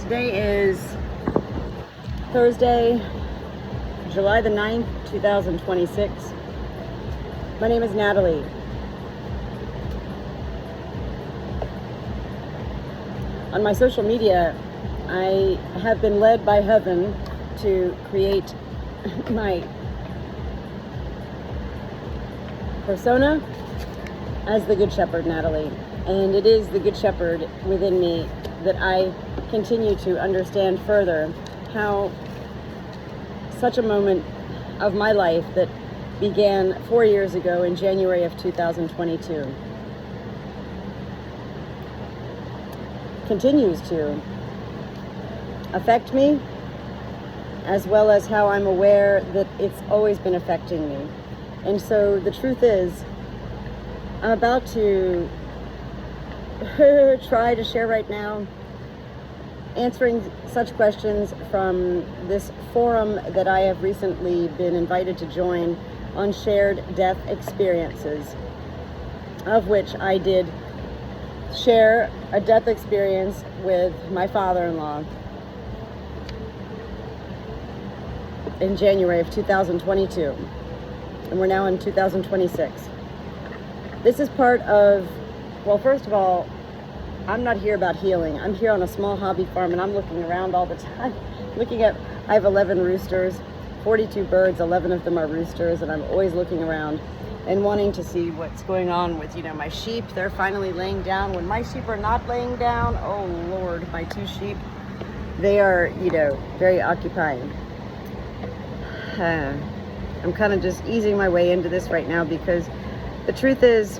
Today is Thursday, July the 9th, 2026. My name is Natalie. On my social media, I have been led by heaven to create my persona as the Good Shepherd Natalie. And it is the Good Shepherd within me that I continue to understand further how such a moment of my life that began 4 years ago in January of 2022 continues to affect me, as well as how I'm aware that it's always been affecting me. And so the truth is, I'm about to try to share right now answering such questions from this forum that I have recently been invited to join on shared death experiences, of which I did share a death experience with my father-in-law in January of 2022, and we're now in 2026. This is part of, well, first of all, I'm not here about healing. I'm here on a small hobby farm, and I'm looking around all the time. I have 11 roosters, 42 birds, 11 of them are roosters, and I'm always looking around and wanting to see what's going on with, my sheep. They're finally laying down. When my sheep are not laying down, oh Lord, my 2 sheep, they are, very occupying. I'm kind of just easing my way into this right now, because the truth is,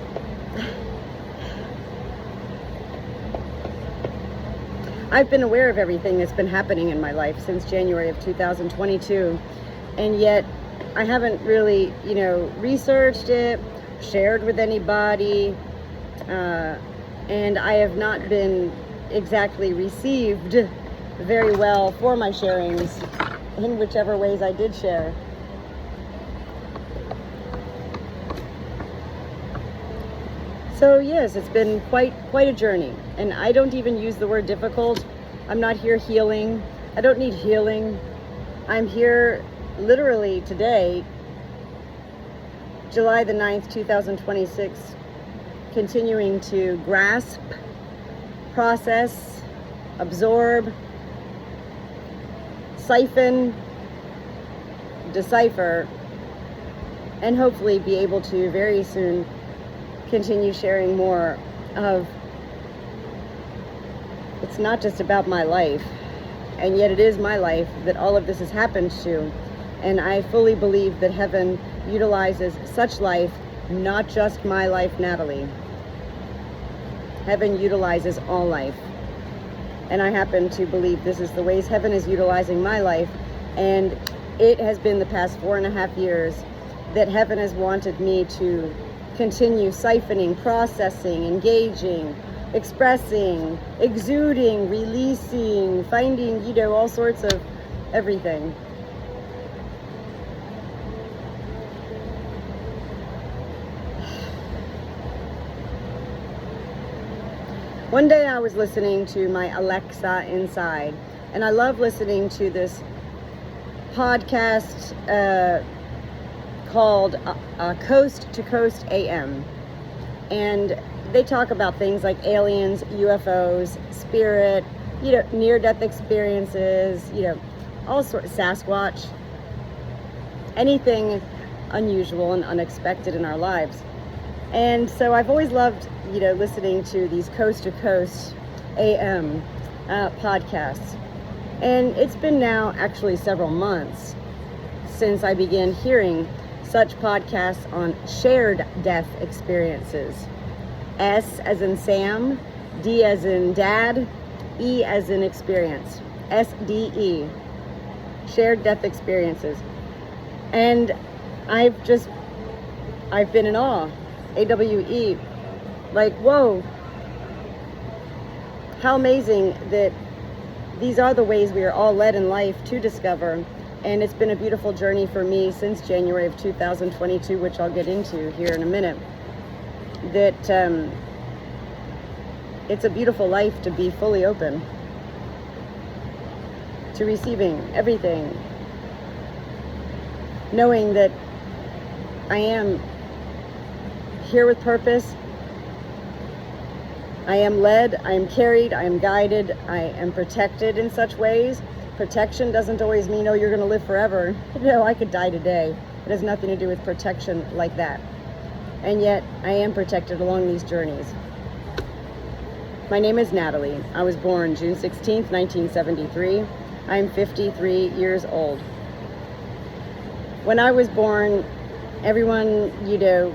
I've been aware of everything that's been happening in my life since January of 2022, and yet I haven't really, researched it, shared with anybody, and I have not been exactly received very well for my sharings in whichever ways I did share. So yes, it's been quite a journey, and I don't even use the word difficult. I'm not here healing. I don't need healing. I'm here literally today, July the 9th, 2026, continuing to grasp, process, absorb, siphon, decipher, and hopefully be able to very soon continue sharing more of, it's not just about my life, and yet it is my life that all of this has happened to. And I fully believe that heaven utilizes such life, not just my life, Natalie. Heaven utilizes all life. And I happen to believe this is the ways heaven is utilizing my life. And it has been the past 4.5 years that heaven has wanted me to continue siphoning, processing, engaging, expressing, exuding, releasing, finding, all sorts of everything. One day I was listening to my Alexa inside, and I love listening to this podcast called Coast to Coast AM, and they talk about things like aliens, UFOs, spirit, near-death experiences, all sorts, Sasquatch, anything unusual and unexpected in our lives. And so I've always loved, listening to these Coast to Coast AM podcasts, and it's been now actually several months since I began hearing such podcasts on shared death experiences. S as in Sam, D as in Dad, E as in experience. SDE. Shared death experiences. And I've been in awe. AWE. Like, whoa. How amazing that these are the ways we are all led in life to discover. And it's been a beautiful journey for me since January of 2022, which I'll get into here in a minute. That it's a beautiful life to be fully open. to receiving everything, knowing that I am here with purpose. I am led, I am carried, I am guided, I am protected in such ways. Protection doesn't always mean, oh, you're going to live forever. No, I could die today. It has nothing to do with protection like that. And yet, I am protected along these journeys. My name is Natalie. I was born June 16th, 1973. I'm 53 years old. When I was born, everyone,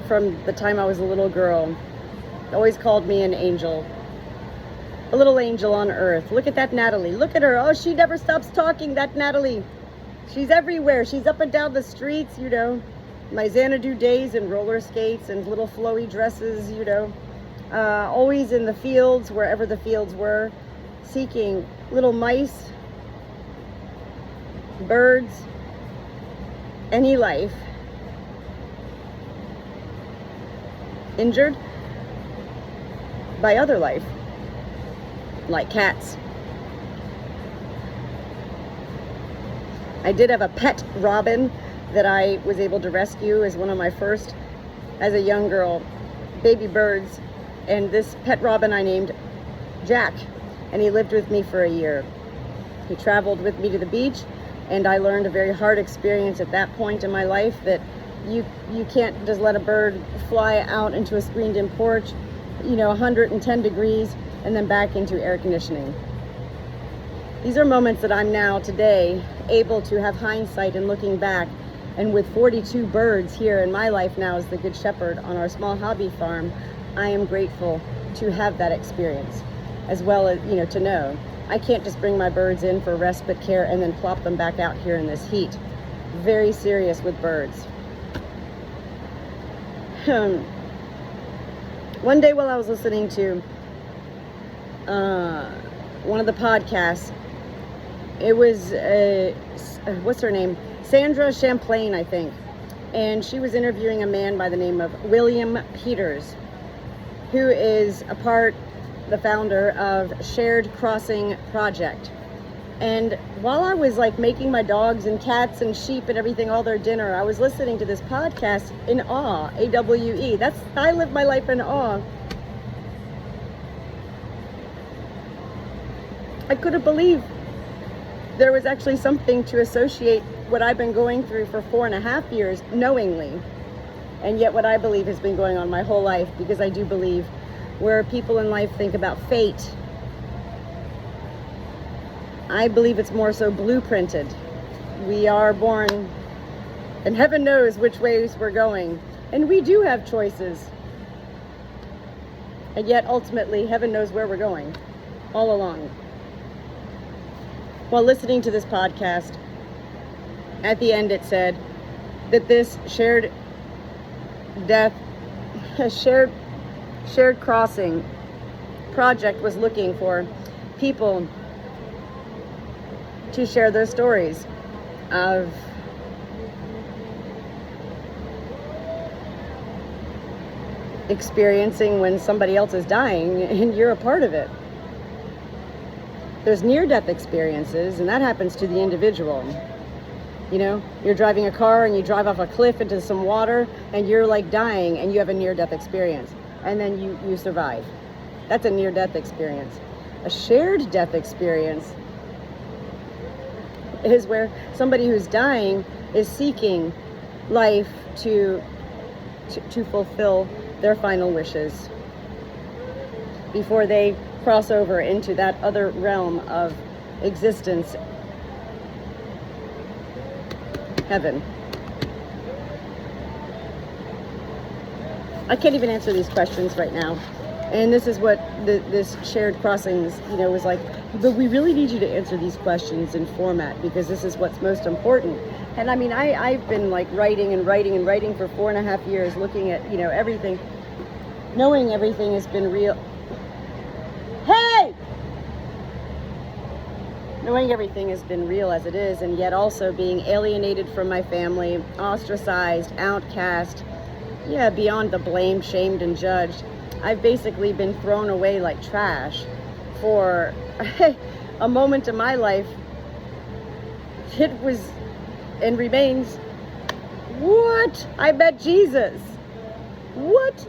from the time I was a little girl, always called me an angel. A little angel on earth. Look at that Natalie. Look at her. Oh, she never stops talking, that Natalie. She's everywhere. She's up and down the streets, My Xanadu days and roller skates and little flowy dresses, always in the fields, wherever the fields were, seeking little mice, birds, any life, injured by other life, like cats. I did have a pet robin that I was able to rescue as one of my first, as a young girl, baby birds. And this pet robin I named Jack, and he lived with me for a year. He traveled with me to the beach, and I learned a very hard experience at that point in my life, that you can't just let a bird fly out into a screened-in porch, 110 degrees, and then back into air conditioning. These are moments that I'm now today able to have hindsight and looking back, and with 42 birds here in my life now as the Good Shepherd on our small hobby farm, I am grateful to have that experience, as well as, to know I can't just bring my birds in for respite care and then plop them back out here in this heat. Very serious with birds. One day while I was listening to one of the podcasts, it was, what's her name? Sandra Champlain, I think. And she was interviewing a man by the name of William Peters, who is the founder of Shared Crossing Project. And while I was making my dogs and cats and sheep and everything all their dinner, I was listening to this podcast in awe, AWE. I live my life in awe. I couldn't believe there was actually something to associate what I've been going through for 4.5 years knowingly, and yet what I believe has been going on my whole life, because I do believe where people in life think about fate, I believe it's more so blueprinted. We are born, and heaven knows which ways we're going, and we do have choices, and yet ultimately heaven knows where we're going all along. While listening to this podcast, at the end it said that this shared crossing project was looking for people to share their stories of experiencing when somebody else is dying and you're a part of it. There's near-death experiences, and that happens to the individual. You're driving a car and you drive off a cliff into some water and you're dying and you have a near-death experience, and then you survive. That's a near-death experience. A shared death experience is where somebody who's dying is seeking life to fulfill their final wishes before they cross over into that other realm of existence, heaven. I can't even answer these questions right now, and this is what this shared crossings, was like. But we really need you to answer these questions in format, because this is what's most important. And I mean, I've been writing and writing and writing for 4.5 years, looking at everything, knowing everything has been real. Hey! Knowing everything has been real as it is, and yet also being alienated from my family, ostracized, outcast, beyond the blamed, shamed, and judged. I've basically been thrown away like trash for a moment in my life it was and remains, what? I met Jesus. What?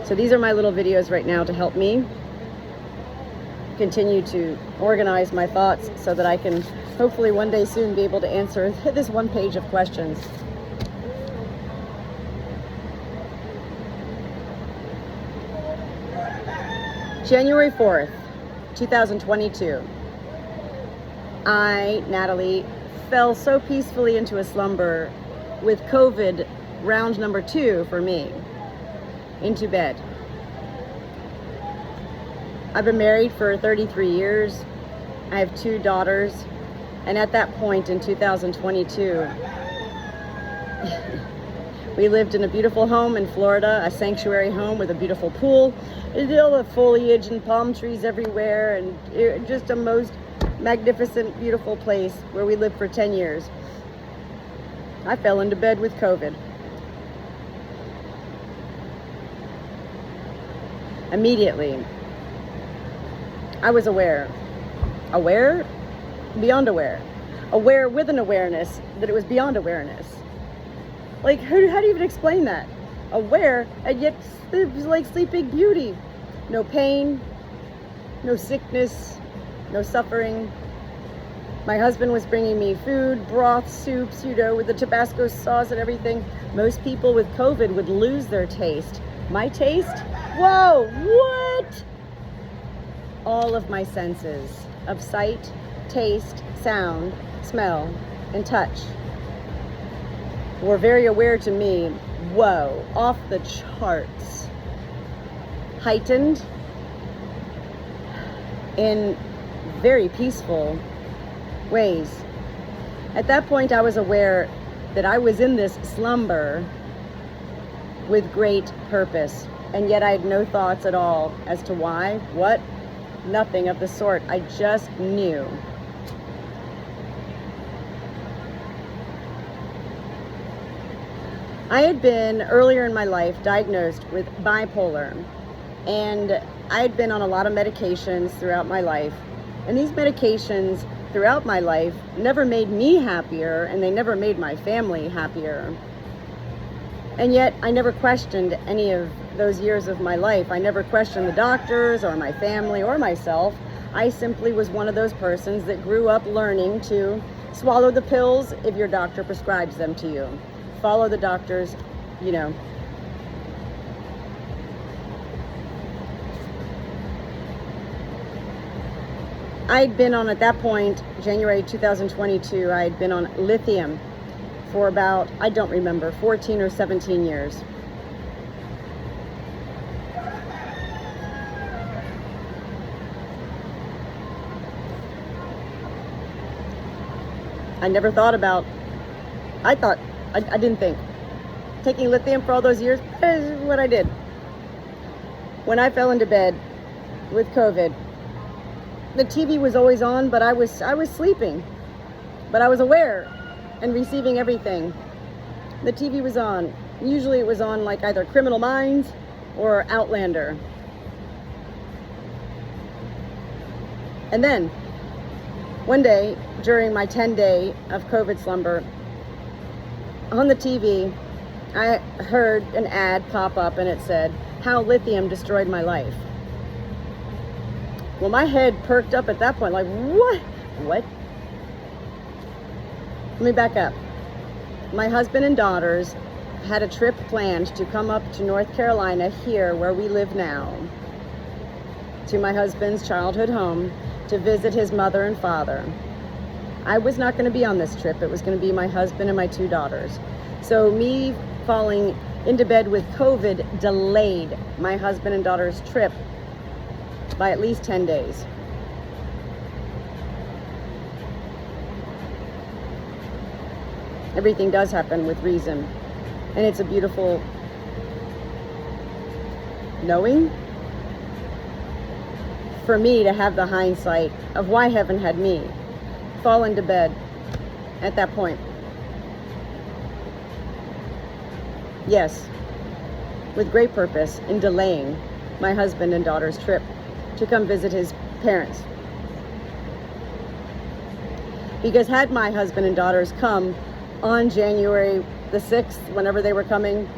So these are my little videos right now to help me continue to organize my thoughts so that I can hopefully one day soon be able to answer this one page of questions. January 4th, 2022. I, Natalie, fell so peacefully into a slumber with COVID round number 2 for me, into bed. I've been married for 33 years. I have 2 daughters. And at that point in 2022, we lived in a beautiful home in Florida, a sanctuary home with a beautiful pool, all the foliage and palm trees everywhere, and just a most magnificent, beautiful place where we lived for 10 years. I fell into bed with COVID. Immediately, I was aware, beyond aware with an awareness that it was beyond awareness. Like, how do you even explain that? Aware, and yet it was like Sleeping Beauty. No pain, no sickness, no suffering. My husband was bringing me food, broth, soups, with the Tabasco sauce and everything. Most people with COVID would lose their taste. My taste? Whoa, what? All of my senses of sight, taste, sound, smell, and touch were very aware to me. Whoa, off the charts. Heightened in very peaceful ways. At that point, I was aware that I was in this slumber with great purpose, and yet I had no thoughts at all as to why, what, nothing of the sort. I just knew. I had been earlier in my life diagnosed with bipolar, and I had been on a lot of medications throughout my life, and these medications throughout my life never made me happier, and they never made my family happier. And yet I never questioned any of those years of my life. I never questioned the doctors or my family or myself. I simply was one of those persons that grew up learning to swallow the pills if your doctor prescribes them to you. Follow the doctors, I'd been on, at that point, January 2022, I had been on lithium for about, I don't remember, 14 or 17 years. I never thought about, I didn't think. Taking lithium for all those years is what I did. When I fell into bed with COVID, the TV was always on, but I was sleeping. But I was aware and receiving everything. The TV was on. Usually it was on like either Criminal Minds or Outlander. And then, one day, during my 10-day of COVID slumber, on the TV, I heard an ad pop up and it said, "How lithium destroyed my life." Well, my head perked up at that point, like, what? What? Let me back up. My husband and daughters had a trip planned to come up to North Carolina, here where we live now, to my husband's childhood home to visit his mother and father. I was not going to be on this trip. It was going to be my husband and my 2 daughters. So me falling into bed with COVID delayed my husband and daughter's trip by at least 10 days. Everything does happen with reason, and it's a beautiful knowing for me to have the hindsight of why heaven had me fall into bed at that point. Yes, with great purpose in delaying my husband and daughter's trip to come visit his parents. Because had my husband and daughters come on January the 6th, whenever they were coming,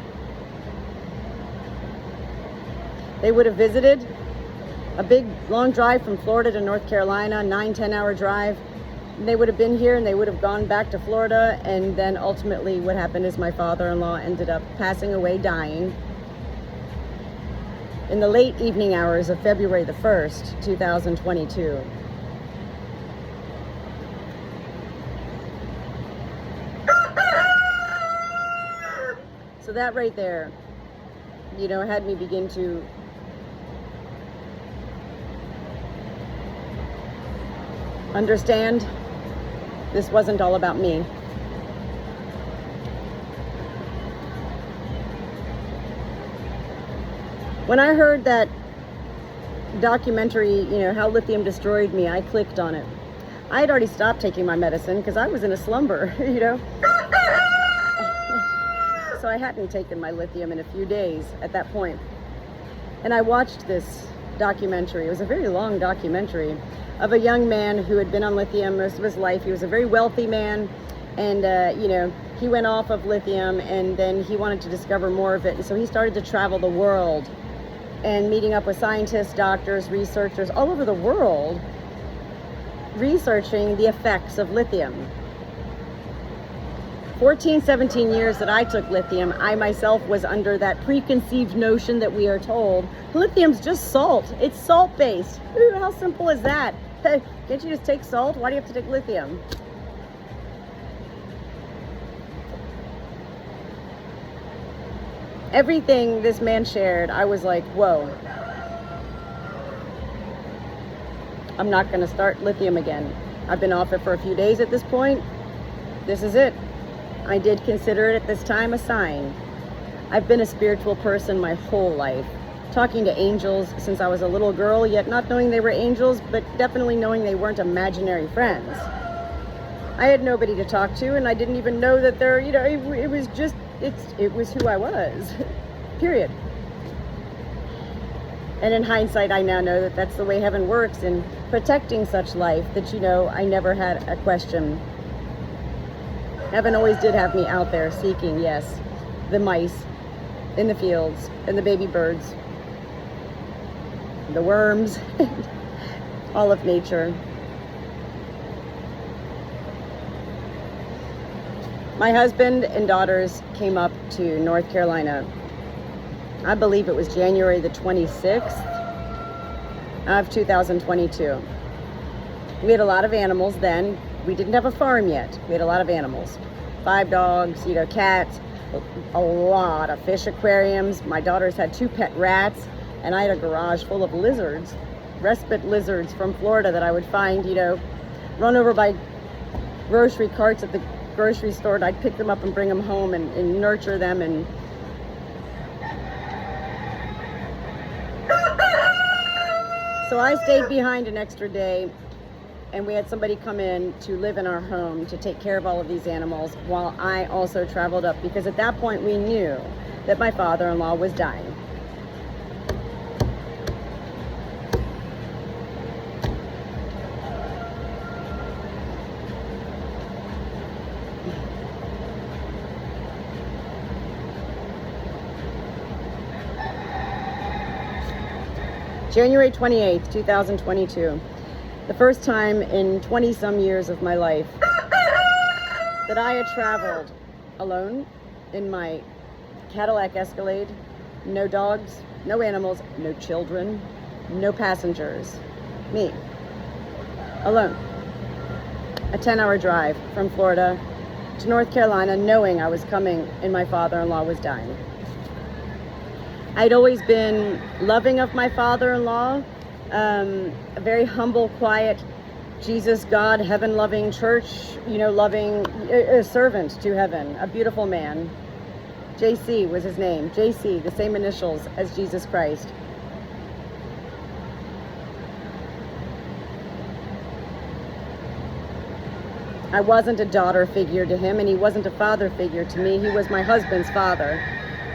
they would have visited a big long drive from Florida to North Carolina, 9-10 hour drive. They would have been here and they would have gone back to Florida, and then ultimately what happened is my father-in-law ended up passing away, dying in the late evening hours of February the 1st, 2022. So that right there, had me begin to understand this wasn't all about me. When I heard that documentary, how lithium destroyed me, I clicked on it. I had already stopped taking my medicine because I was in a slumber, So I hadn't taken my lithium in a few days at that point. And I watched this documentary. It was a very long documentary of a young man who had been on lithium most of his life. He was a very wealthy man, and he went off of lithium, and then he wanted to discover more of it. And so he started to travel the world and meeting up with scientists, doctors, researchers all over the world, researching the effects of lithium. 14, 17 years that I took lithium, I myself was under that preconceived notion that we are told, lithium's just salt. It's salt-based. Ooh, how simple is that? Can't you just take salt? Why do you have to take lithium? Everything this man shared, I was like, whoa. I'm not going to start lithium again. I've been off it for a few days at this point. This is it. I did consider it at this time a sign. I've been a spiritual person my whole life, talking to angels since I was a little girl, yet not knowing they were angels, but definitely knowing they weren't imaginary friends. I had nobody to talk to, and I didn't even know that it was who I was, period. And in hindsight, I now know that that's the way heaven works in protecting such life, that I never had a question. Heaven always did have me out there seeking, yes, the mice in the fields and the baby birds, the worms, all of nature. My husband and daughters came up to North Carolina. I believe it was January the 26th of 2022. We had a lot of animals then. We didn't have a farm yet. We had a lot of animals. 5 dogs, cats, a lot of fish aquariums. My daughters had 2 pet rats, and I had a garage full of lizards, respite lizards from Florida that I would find, run over by grocery carts at the grocery store, and I'd pick them up and bring them home and nurture them. And so I stayed behind an extra day, and we had somebody come in to live in our home to take care of all of these animals while I also traveled up, because at that point we knew that my father-in-law was dying. January 28th, 2022. The first time in 20-some years of my life that I had traveled alone in my Cadillac Escalade. No dogs, no animals, no children, no passengers. Me. Alone. A 10-hour drive from Florida to North Carolina, knowing I was coming and my father-in-law was dying. I'd always been loving of my father-in-law, a very humble, quiet, Jesus, God, heaven-loving church, loving, a servant to heaven, a beautiful man. JC was his name. JC, the same initials as Jesus Christ. I wasn't a daughter figure to him, and he wasn't a father figure to me. He was my husband's father.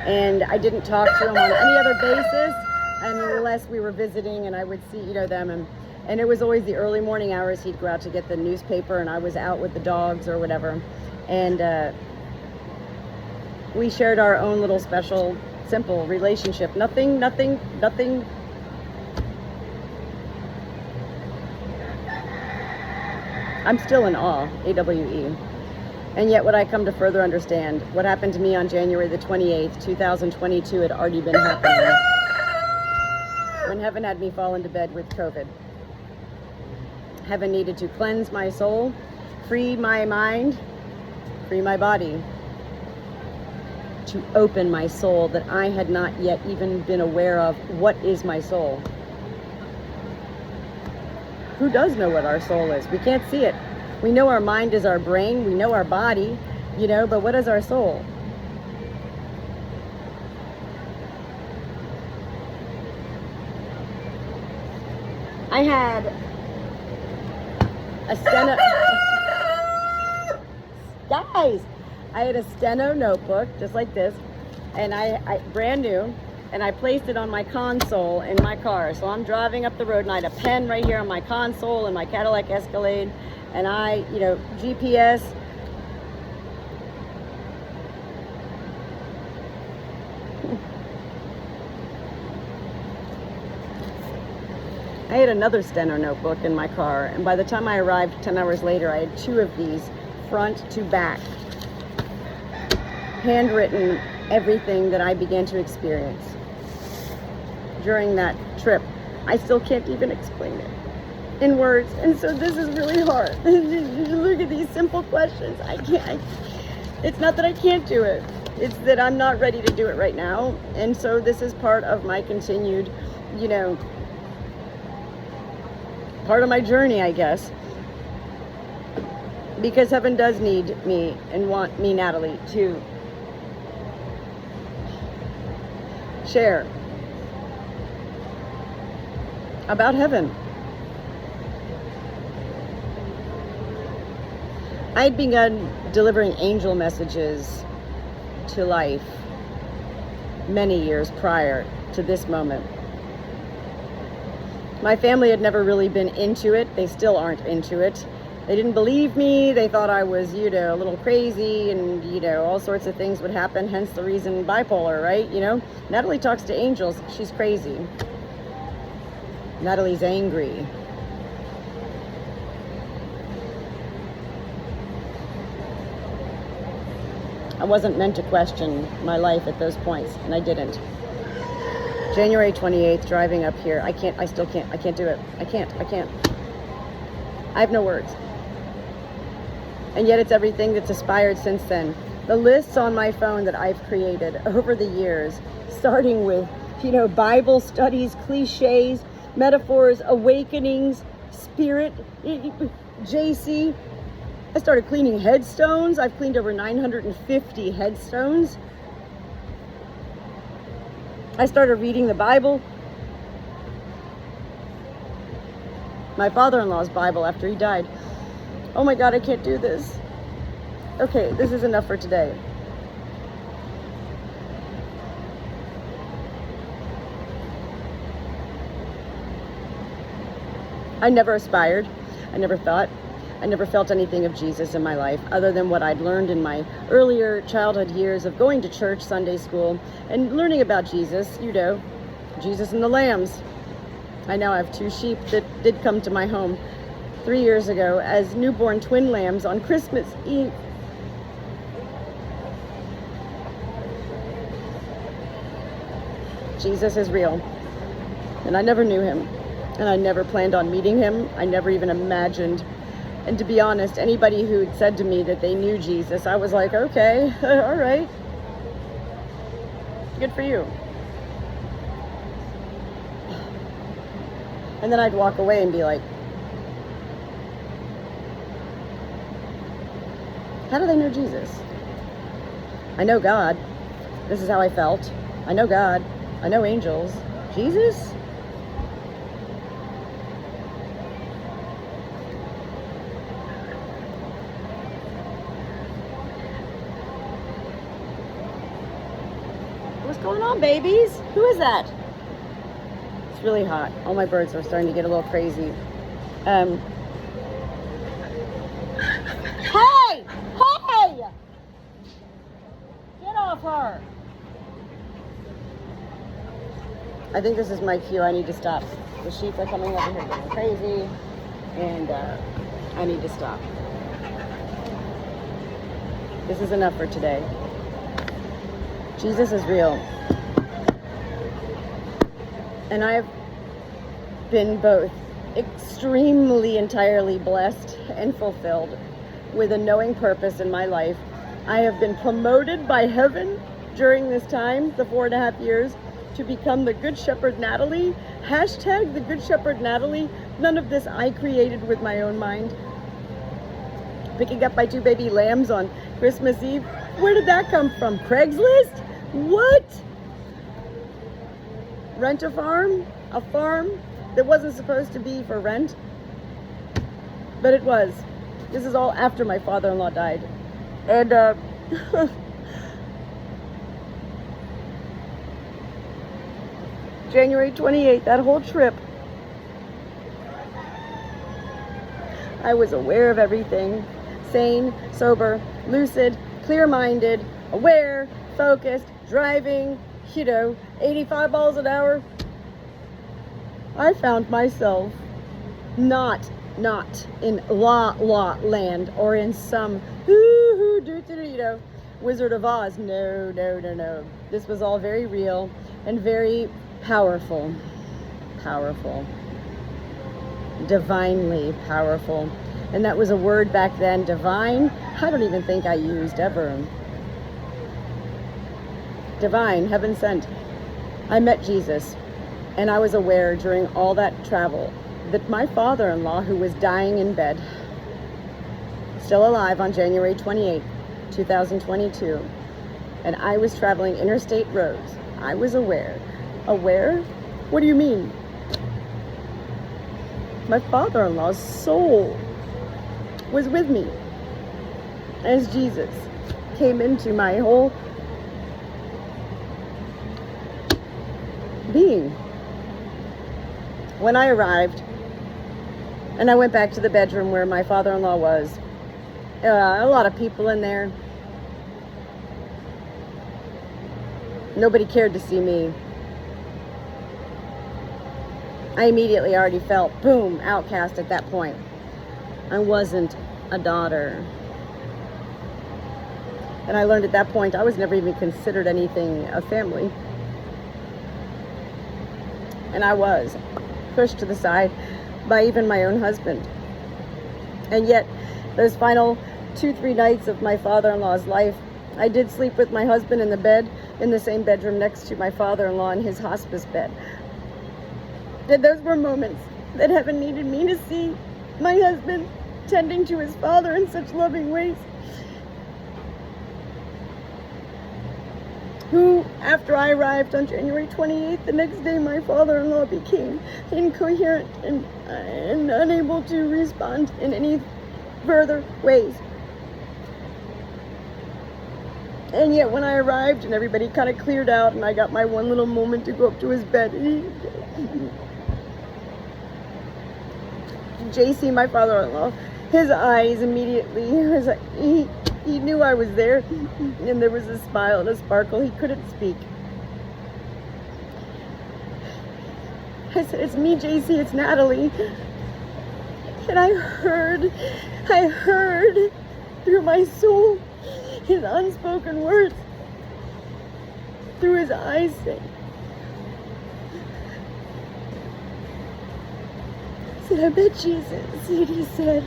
And I didn't talk to him on any other basis unless we were visiting and I would see, them. And it was always the early morning hours. He'd go out to get the newspaper and I was out with the dogs or whatever. And we shared our own little special, simple relationship. Nothing. I'm still in awe, AWE. And yet what I come to further understand, what happened to me on January the 28th, 2022 had already been happening when heaven had me fall into bed with COVID. Heaven needed to cleanse my soul, free my mind, free my body, to open my soul that I had not yet even been aware of. What is my soul? Who does know what our soul is? We can't see it. We know our mind is our brain. We know our body, but what is our soul? I had a steno... Guys! I had a steno notebook, just like this, and I brand new, and I placed it on my console in my car. So I'm driving up the road, and I had a pen right here on my console in my Cadillac Escalade, and I, GPS. I had another steno notebook in my car, and by the time I arrived 10 hours later, I had 2 of these, front to back, handwritten everything that I began to experience during that trip. I still can't even explain it in words, and so this is really hard. Look at these simple questions. I can't. It's not that I can't do it. It's that I'm not ready to do it right now, and so this is part of my continued, part of my journey, I guess, because heaven does need me and want me, Natalie, to share about heaven. I'd begun delivering angel messages to life many years prior to this moment. My family had never really been into it. They still aren't into it. They didn't believe me. They thought I was, a little crazy and, all sorts of things would happen. Hence the reason bipolar, right? Natalie talks to angels. She's crazy. Natalie's angry. I wasn't meant to question my life at those points, and I didn't. January 28th, driving up here, I can't do it. I can't. I have no words. And yet it's everything that's aspired since then. The lists on my phone that I've created over the years, starting with, Bible studies, cliches, metaphors, awakenings, spirit, JC. I started cleaning headstones. I've cleaned over 950 headstones. I started reading the Bible. My father-in-law's Bible after he died. Oh my God, I can't do this. Okay, this is enough for today. I never aspired. I never thought. I never felt anything of Jesus in my life other than what I'd learned in my earlier childhood years of going to church, Sunday school, and learning about Jesus, Jesus and the lambs. I now have 2 sheep that did come to my home 3 years ago as newborn twin lambs on Christmas Eve. Jesus is real, and I never knew him, and I never planned on meeting him. I never even imagined. And to be honest, anybody who'd said to me that they knew Jesus, I was like, okay, all right. Good for you. And then I'd walk away and be like, how do they know Jesus? I know God. This is how I felt. I know God. I know angels. Jesus? What's going on, babies? Who is that? It's really hot. All my birds are starting to get a little crazy. Hey! Hey! Get off her! I think this is my cue. I need to stop. The sheep are coming over here getting crazy, and I need to stop. This is enough for today. Jesus is real. And I've been both extremely, entirely blessed and fulfilled with a knowing purpose in my life. I have been promoted by heaven during this time, the 4.5 years, to become the Good Shepherd Natalie. Hashtag the Good Shepherd Natalie. None of this I created with my own mind. Picking up my 2 baby lambs on Christmas Eve. Where did that come from? Craigslist? What? Rent a farm that wasn't supposed to be for rent, but it was. This is all after my father-in-law died. And January 28th, that whole trip, I was aware of everything. Sane, sober, lucid, clear-minded, aware, focused, driving, 85 miles an hour. I found myself not in la land or in some Wizard of Oz. No. This was all very real and very powerful. Divinely powerful. And that was a word back then, divine. I don't even think I used ever. Divine, heaven sent. I met Jesus, and I was aware during all that travel that my father-in-law, who was dying in bed, still alive on January 28, 2022, and I was traveling interstate roads. I was aware. Aware? What do you mean? My father-in-law's soul was with me as Jesus came into my whole being. When I arrived and I went back to the bedroom where my father-in-law was, a lot of people in there. Nobody cared to see me. I immediately already felt, boom, outcast at that point. I wasn't a daughter. And I learned at that point I was never even considered anything a family. And I was pushed to the side by even my own husband. And yet, those final 2-3 nights of my father-in-law's life, I did sleep with my husband in the bed, in the same bedroom next to my father-in-law in his hospice bed. And those were moments that heaven needed me to see my husband tending to his father in such loving ways. Who, after I arrived on January 28th, the next day my father-in-law became incoherent and unable to respond in any further ways. And yet when I arrived and everybody kind of cleared out and I got my one little moment to go up to his bed, JC, my father-in-law, his eyes immediately, he knew I was there, and there was a smile and a sparkle. He couldn't speak. I said, "It's me, JC, it's Natalie." And I heard through my soul his unspoken words, through his eyes saying, I said, "I met Jesus," and he said,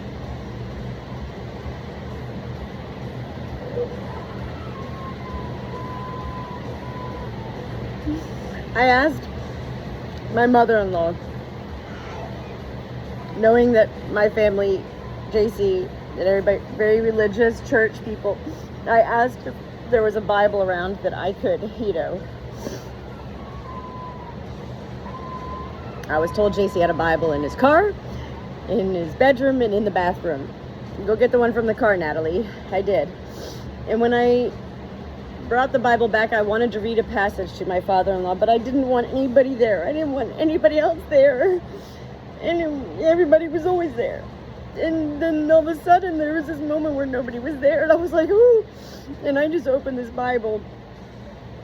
I asked my mother-in-law, knowing that my family, JC, and everybody, very religious church people, I asked if there was a Bible around that I could, I was told JC had a Bible in his car, in his bedroom, and in the bathroom. Go get the one from the car, Natalie. I did. And when I brought the Bible back. I wanted to read a passage to my father-in-law, but I didn't want anybody there. I didn't want anybody else there. And everybody was always there. And then all of a sudden there was this moment where nobody was there, and I was like, ooh. And I just opened this Bible,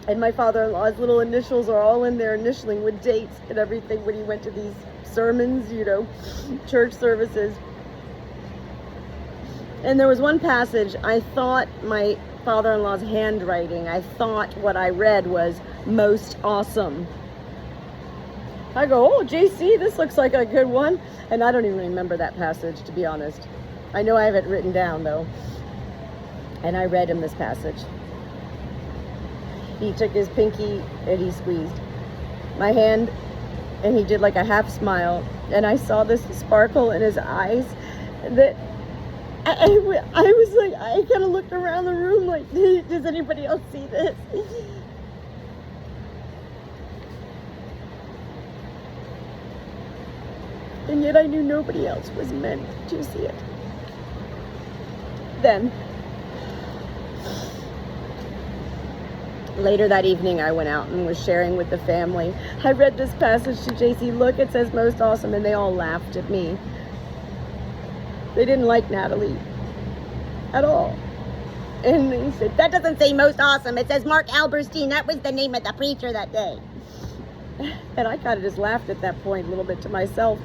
and my father-in-law's little initials are all in there, initialing with dates and everything when he went to these sermons, church services. And there was one passage, I thought my father-in-law's handwriting, I thought what I read was most awesome. I go, oh, JC, this looks like a good one. And I don't even remember that passage, to be honest. I know I have it written down, though. And I read him this passage. He took his pinky and he squeezed my hand, and he did like a half smile. And I saw this sparkle in his eyes that I was like, I kind of looked around the room like, does anybody else see this? And yet I knew nobody else was meant to see it. Then, later that evening, I went out and was sharing with the family. I read this passage to JC. Look, it says most awesome, and they all laughed at me. They didn't like Natalie at all. And he said, that doesn't say most awesome. It says Mark Alberstein. That was the name of the preacher that day. And I kind of just laughed at that point a little bit to myself.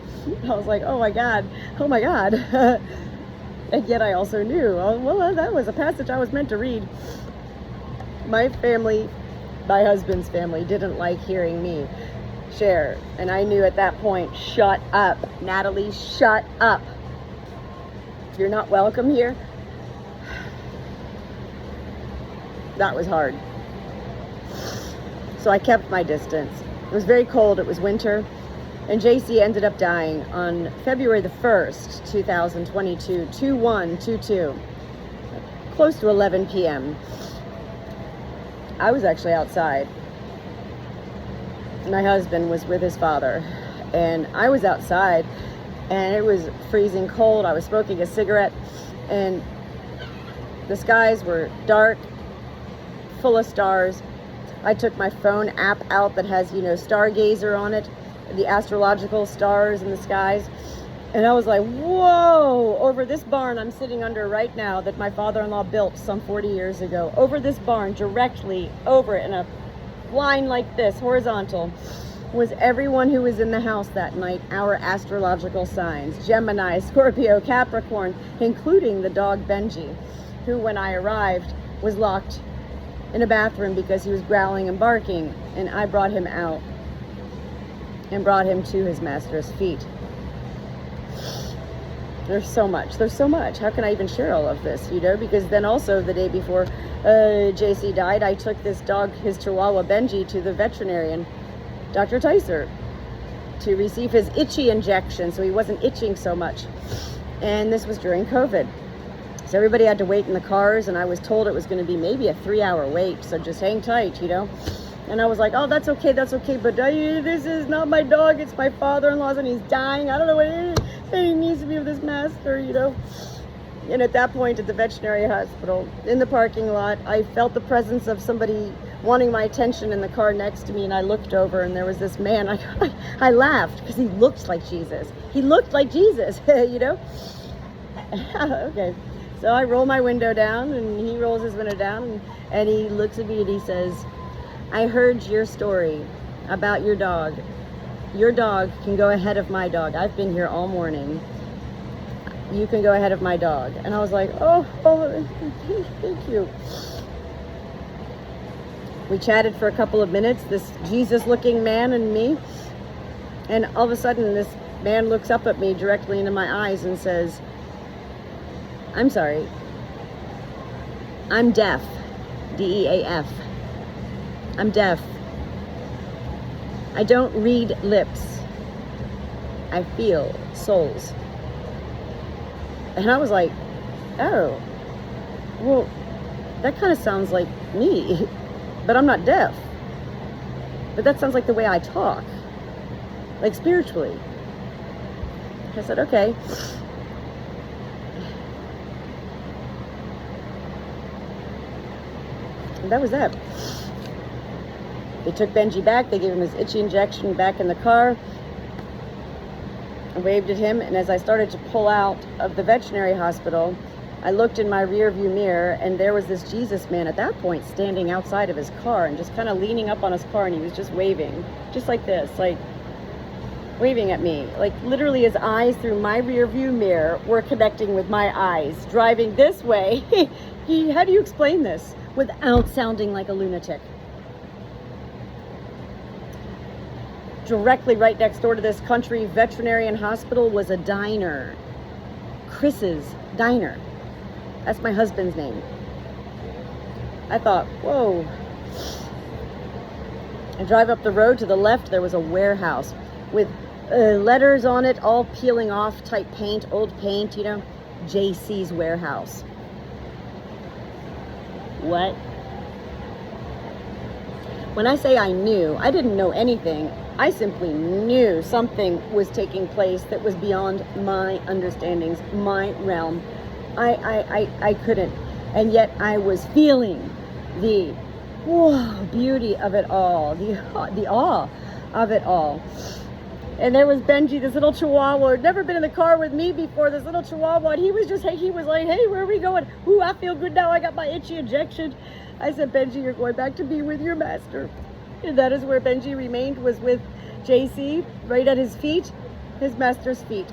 I was like, oh my God. And yet I also knew, well, that was a passage I was meant to read. My family, my husband's family, didn't like hearing me share. And I knew at that point, shut up. Natalie, shut up. You're not welcome here. That was hard. So I kept my distance. It was very cold. It was winter. And JC ended up dying on February the 1st, 2022, 2/1/22, close to 11 p.m. I was actually outside. My husband was with his father, and I was outside, and it was freezing cold. I was smoking a cigarette, and the skies were dark, full of stars. I took my phone app out that has, Stargazer on it, the astrological stars in the skies. And I was like, whoa, over this barn I'm sitting under right now that my father-in-law built some 40 years ago. Over this barn, directly over it in a line like this, horizontal, was everyone who was in the house that night, our astrological signs, Gemini, Scorpio, Capricorn, including the dog Benji, who when I arrived was locked in a bathroom because he was growling and barking, and I brought him out and brought him to his master's feet. There's so much. How can I even share all of this, because then also the day before JC died, I took this dog, his Chihuahua Benji, to the veterinarian, Dr. Tyser, to receive his itchy injection so he wasn't itching so much. And this was during COVID. So everybody had to wait in the cars, and I was told it was going to be maybe a 3-hour wait, so just hang tight, And I was like, oh, that's okay, but this is not my dog, it's my father-in-law's, and he's dying. I don't know what he needs to be with this master, And at that point at the veterinary hospital, in the parking lot, I felt the presence of somebody wanting my attention in the car next to me, and I looked over, and there was this man. I laughed because he looked like Jesus. Okay. So I roll my window down, and he rolls his window down, and he looks at me and he says, I heard your story about your dog. Your dog can go ahead of my dog. I've been here all morning. You can go ahead of my dog. And I was like, oh, thank you. We chatted for a couple of minutes, this Jesus-looking man and me. And all of a sudden, this man looks up at me directly into my eyes and says, I'm sorry. I'm deaf. DEAF. I'm deaf. I don't read lips. I feel souls. And I was like, oh, well, that kind of sounds like me, but I'm not deaf. But that sounds like the way I talk, like spiritually. I said, okay. that was that. They took Benji back. They gave him his itchy injection back in the car. I waved at him, and as I started to pull out of the veterinary hospital, I looked in my rear view mirror, and there was this Jesus man at that point standing outside of his car and just kind of leaning up on his car, and he was just waving, just like this, like waving at me. Like literally his eyes through my rear view mirror were connecting with my eyes, driving this way. How do you explain this without sounding like a lunatic? Directly right next door to this country veterinarian hospital was a diner. Chris's Diner. That's my husband's name. I thought, whoa. I drive up the road to the left, there was a warehouse with letters on it, all peeling off type paint, old paint, you know, JC's warehouse. What? When I say I knew, I didn't know anything. I simply knew something was taking place that was beyond my understandings, my realm. I couldn't. And yet I was feeling the beauty of it all, the awe of it all. And there was Benji, this little chihuahua, had never been in the car with me before, this little chihuahua, and he was like, hey, where are we going? Ooh, I feel good now, I got my itchy injection. I said, Benji, you're going back to be with your master. And that is where Benji remained, was with JC, right at his feet, his master's feet.